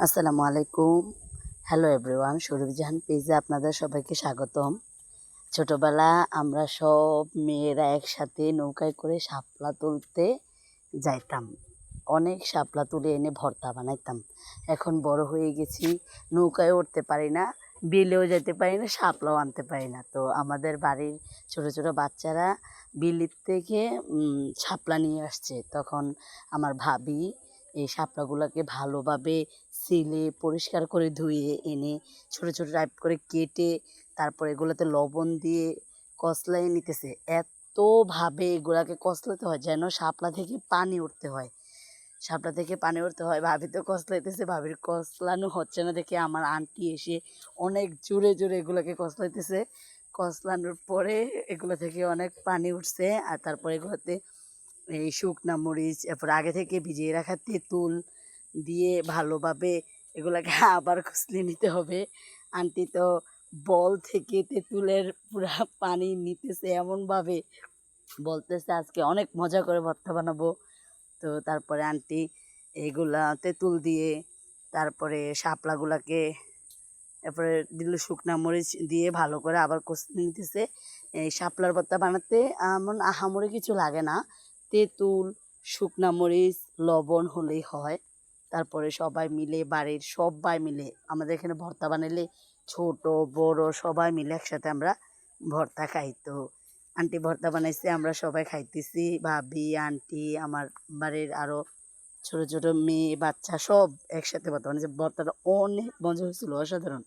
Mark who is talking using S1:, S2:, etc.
S1: আসসালামু আলাইকুম। Hello everyone, শরীফ জাহান পেজে আপনাদের সবাইকে স্বাগতম। ছোটবেলা আমরা সব মেয়েরা একসাথে নৌকায় করে শাপলা তুলতে যাইতাম। অনেক শাপলা তুলে এনে ভর্তা বানাইতাম। এখন বড় হয়ে গেছি, নৌকায় উঠতে পারি না, বিলেও যেতে পারি না, শাপলাও আনতে পারি না। তো আমাদের বাড়ির ছোট ছোট বাচ্চারা বিলের থেকে শাপলা নিয়ে আসছে। তখন আমার ভাবি এই শাপলাগুলোকে ভালোভাবে ছিলে পরিষ্কার করে ধুয়ে এনে ছোট ছোট টাইপ করে কেটে তারপর এগুলোতে লবণ দিয়ে কষলায় নিতেছে। এতভাবে এগুলাকে কষলাতে হয় যেন শাপলা থেকে পানি উঠতে হয়। শাপলা থেকে পানি উঠতে হয়। ভাবি তো কষলাইতেছে, ভাবির কষলানো হচ্ছে না দেখে আমার আন্টি এসে অনেক জোরে জোরে এগুলোকে কষলাইতেছে। কষলানোর পরে এগুলো থেকে অনেক পানি উঠছে। আর তারপরে এগুলোতে এই শুকনা মরিচ, এরপর আগে থেকে ভিজিয়ে রাখা তেঁতুল দিয়ে ভালোভাবে এগুলাকে আবার কষলে নিতে হবে। আন্টি তো বল থেকে তেঁতুলের পুরা পানি নিতেছে, এমনভাবে বলতেছে আজকে অনেক মজা করে ভর্তা বানাবো। তো তারপরে আন্টি এগুলা তেঁতুল দিয়ে তারপরে শাপলাগুলাকে এরপরে দিল শুকনা মরিচ দিয়ে ভালো করে আবার কষলে নিতেছে। এই শাপলার ভর্তা বানাতে এমন আহামরি কিছু লাগে না, তেঁতুল, শুকনা মরিচ, লবণ হলেই হয়। তারপরে সবাই মিলে, বাড়ির সবাই মিলে আমাদের এখানে ভর্তা বানালে ছোট বড় সবাই মিলে একসাথে আমরা ভর্তা খাই। তো আন্টি ভর্তা বানাইছে, আমরা সবাই খাইতেছি, ভাবি, আন্টি, আমার বাড়ির আরও ছোট ছোট মেয়ে বাচ্চা সব একসাথে ভর্তা বানাইছে। ভর্তাটা অনেক মজা হয়েছিল, অসাধারণ।